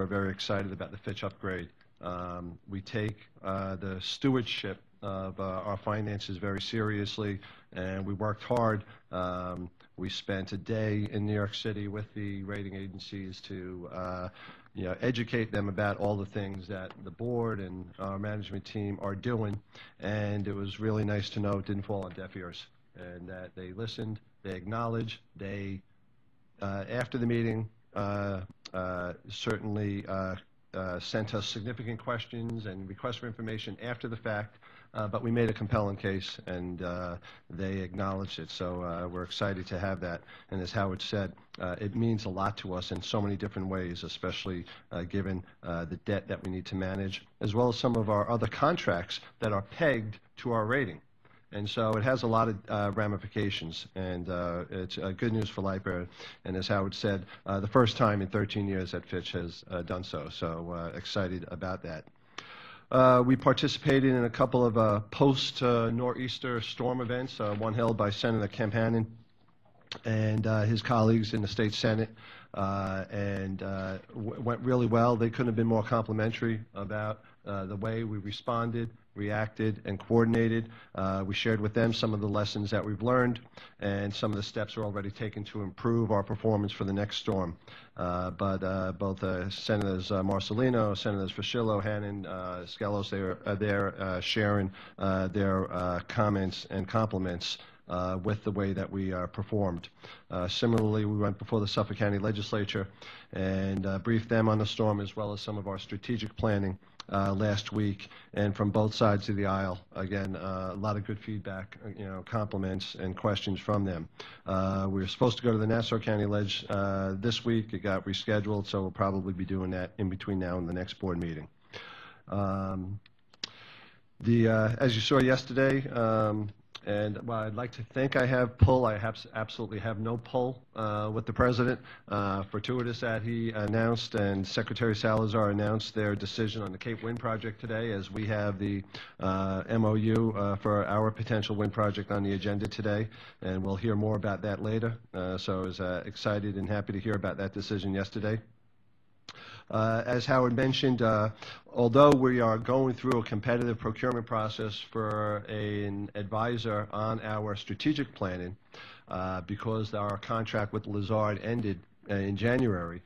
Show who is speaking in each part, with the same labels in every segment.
Speaker 1: are very excited about the Fitch upgrade. We take the stewardship of our finances very seriously, and we worked hard. We spent a day in New York City with the rating agencies to educate them about all the things that the board and our management team are doing, and it was really nice to know it didn't fall on deaf ears, and that they listened, they acknowledged, they, after the meeting, certainly sent us significant questions and requests for information after the fact, but we made a compelling case, and they acknowledged it. So we're excited to have that. And as Howard said, it means a lot to us in so many different ways, especially given the debt that we need to manage, as well as some of our other contracts that are pegged to our rating. And so it has a lot of ramifications, and it's good news for LIPA. And as Howard said, the first time in 13 years that Fitch has done so. So excited about that. We participated in a couple of post-nor'easter storm events, one held by Senator Kemp Hannon and his colleagues in the state Senate, and went really well. They couldn't have been more complimentary about the way we responded, reacted, and coordinated. We shared with them some of the lessons that we've learned and some of the steps we're already taking to improve our performance for the next storm. But both Senators Marcelino, Senators Fischillo, Hannon, Skelos, they are there sharing their comments and compliments with the way that we performed. Similarly, we went before the Suffolk County Legislature and briefed them on the storm, as well as some of our strategic planning last week, and from both sides of the aisle, again, a lot of good feedback, compliments and questions from them. We were supposed to go to the Nassau County Ledge this week. It got rescheduled, so we'll probably be doing that in between now and the next board meeting. As you saw yesterday, and while I'd like to think I have pull, I absolutely have no pull with the President. Fortuitous that he announced and Secretary Salazar announced their decision on the Cape Wind project today, as we have the MOU for our potential wind project on the agenda today, and we'll hear more about that later. So I was excited and happy to hear about that decision yesterday. As Howard mentioned, although we are going through a competitive procurement process for an advisor on our strategic planning, because our contract with Lazard ended in January,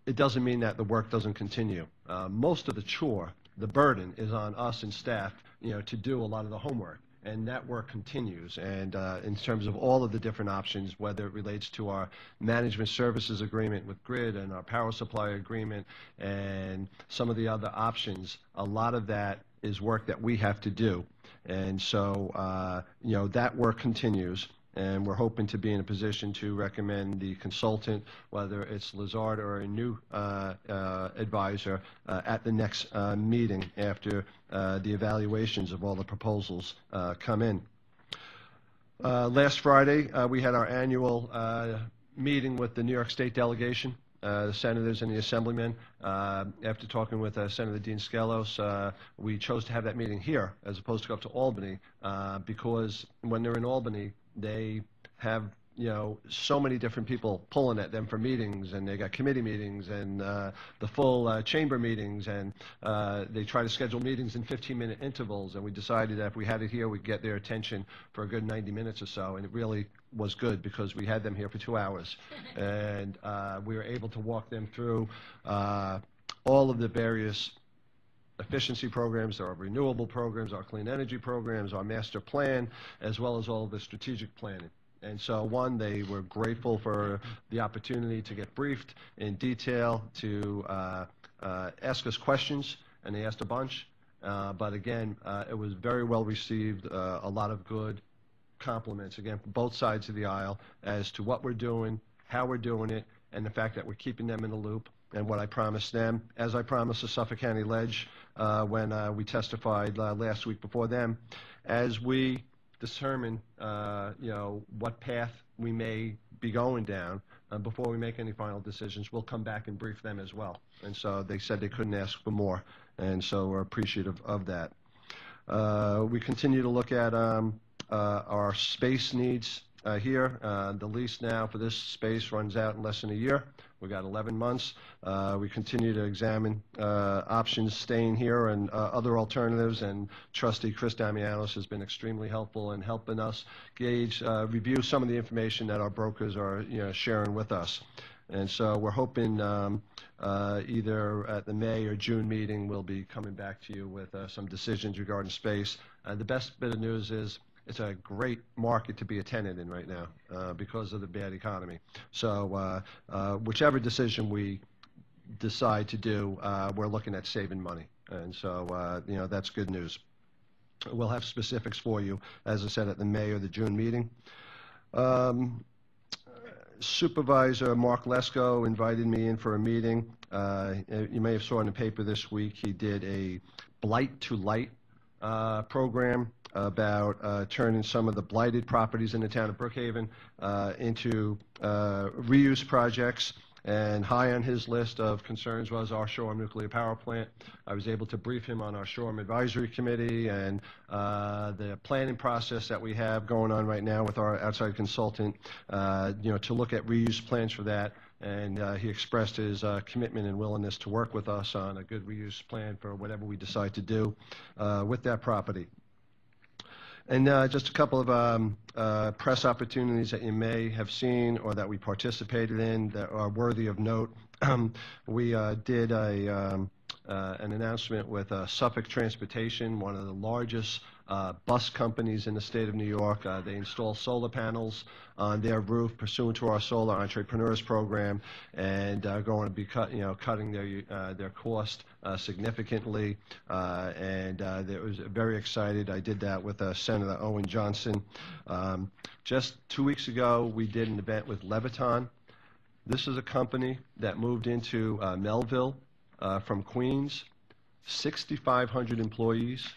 Speaker 1: it doesn't mean that the work doesn't continue. Most of the chore, the burden, is on us and staff, to do a lot of the homework. And that work continues, and in terms of all of the different options, whether it relates to our management services agreement with Grid and our power supply agreement and some of the other options, a lot of that is work that we have to do. And so, that work continues, and we're hoping to be in a position to recommend the consultant, whether it's Lazard or a new advisor, at the next meeting after the evaluations of all the proposals come in. Last Friday, we had our annual meeting with the New York State delegation, the senators and the assemblymen. After talking with Senator Dean Skelos, we chose to have that meeting here as opposed to go up to Albany, because when they're in Albany, they have so many different people pulling at them for meetings, and they got committee meetings and the full chamber meetings, and they try to schedule meetings in 15-minute intervals, and we decided that if we had it here, we'd get their attention for a good 90 minutes or so, and it really was good because we had them here for 2 hours, and we were able to walk them through all of the various efficiency programs, our renewable programs, our clean energy programs, our master plan, as well as all of the strategic planning. And so, one, they were grateful for the opportunity to get briefed in detail, to ask us questions, and they asked a bunch. But again, it was very well received, a lot of good compliments, again, from both sides of the aisle as to what we're doing, how we're doing it, and the fact that we're keeping them in the loop. And what I promised them, as I promised the Suffolk County Ledge when we testified last week before them, as we determine, what path we may be going down before we make any final decisions, we'll come back and brief them as well. And so they said they couldn't ask for more, and so we're appreciative of that. We continue to look at our space needs here. The lease now for this space runs out in less than a year. We got 11 months. We continue to examine options staying here and other alternatives, and Trustee Chris Damianos has been extremely helpful in helping us review some of the information that our brokers are sharing with us. And so we're hoping either at the May or June meeting we'll be coming back to you with some decisions regarding space. The best bit of news is it's a great market to be a tenant in right now because of the bad economy. So whichever decision we decide to do, we're looking at saving money. And so, that's good news. We'll have specifics for you, as I said, at the May or the June meeting. Supervisor Mark Lesko invited me in for a meeting. You may have saw in the paper this week he did a Blight to Light program about turning some of the blighted properties in the town of Brookhaven into reuse projects. And high on his list of concerns was our Shoreham nuclear power plant. I was able to brief him on our Shoreham advisory committee and the planning process that we have going on right now with our outside consultant, to look at reuse plans for that. And he expressed his commitment and willingness to work with us on a good reuse plan for whatever we decide to do with that property. And just a couple of press opportunities that you may have seen or that we participated in that are worthy of note. We did an announcement with Suffolk Transportation, one of the largest bus companies in the state of New York. They install solar panels on their roof pursuant to our Solar Entrepreneurs Program, and going to be cutting their cost significantly. And they was very excited. I did that with Senator Owen Johnson. Just 2 weeks ago, we did an event with Leviton. This is a company that moved into Melville from Queens, 6,500 employees.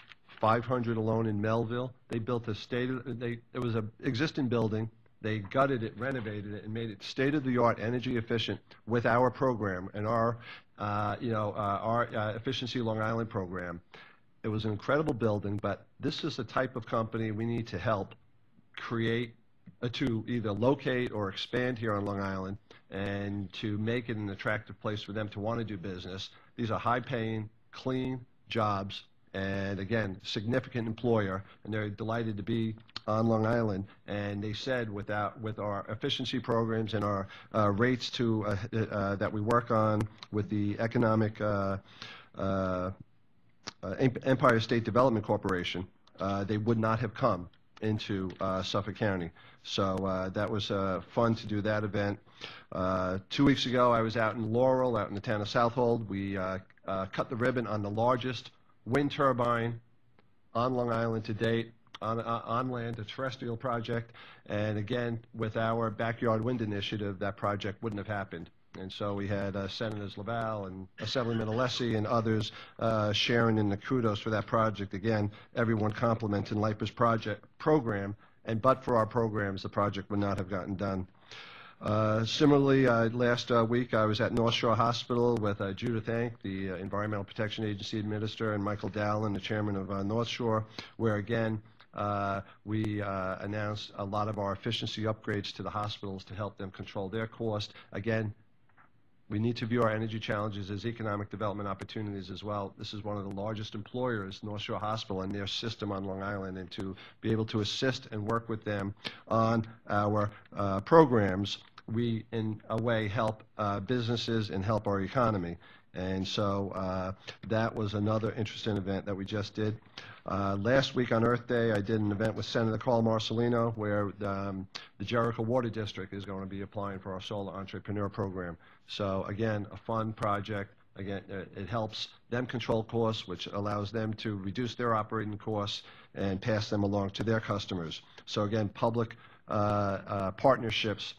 Speaker 1: 500 alone in Melville. They built it was an existing building. They gutted it, renovated it, and made it state-of-the-art, energy efficient with our program and our Efficiency Long Island program. It was an incredible building, but this is the type of company we need to help create, to either locate or expand here on Long Island, and to make it an attractive place for them to want to do business. These are high-paying, clean jobs. And again, significant employer, and they're delighted to be on Long Island. And they said with our efficiency programs and our rates that we work on with the Economic Empire State Development Corporation, they would not have come into Suffolk County. So that was fun to do that event. 2 weeks ago, I was out in Laurel, out in the town of Southold. We cut the ribbon on the largest wind turbine on Long Island to date, on land, a terrestrial project. And again, with our backyard wind initiative, that project wouldn't have happened. And so we had Senators Laval and Assemblyman Alessi and others sharing in the kudos for that project. Again, everyone complimenting LIPA's program, and but for our programs, the project would not have gotten done. Similarly, last week I was at North Shore Hospital with Judith Ank, the Environmental Protection Agency Administrator, and Michael Dowland, the Chairman of North Shore, where again we announced a lot of our efficiency upgrades to the hospitals to help them control their cost. Again, we need to view our energy challenges as economic development opportunities as well. This is one of the largest employers, North Shore Hospital, and their system on Long Island, and to be able to assist and work with them on our programs, we, in a way, help businesses and help our economy. And so that was another interesting event that we just did. Last week on Earth Day, I did an event with Senator Carl Marcelino, where the Jericho Water District is going to be applying for our Solar Entrepreneur Program. So again, a fun project. Again, it helps them control costs, which allows them to reduce their operating costs and pass them along to their customers. So again, public partnerships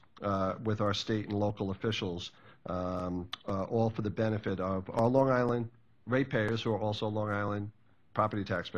Speaker 1: with our state and local officials, all for the benefit of our Long Island ratepayers, who are also Long Island property taxpayers.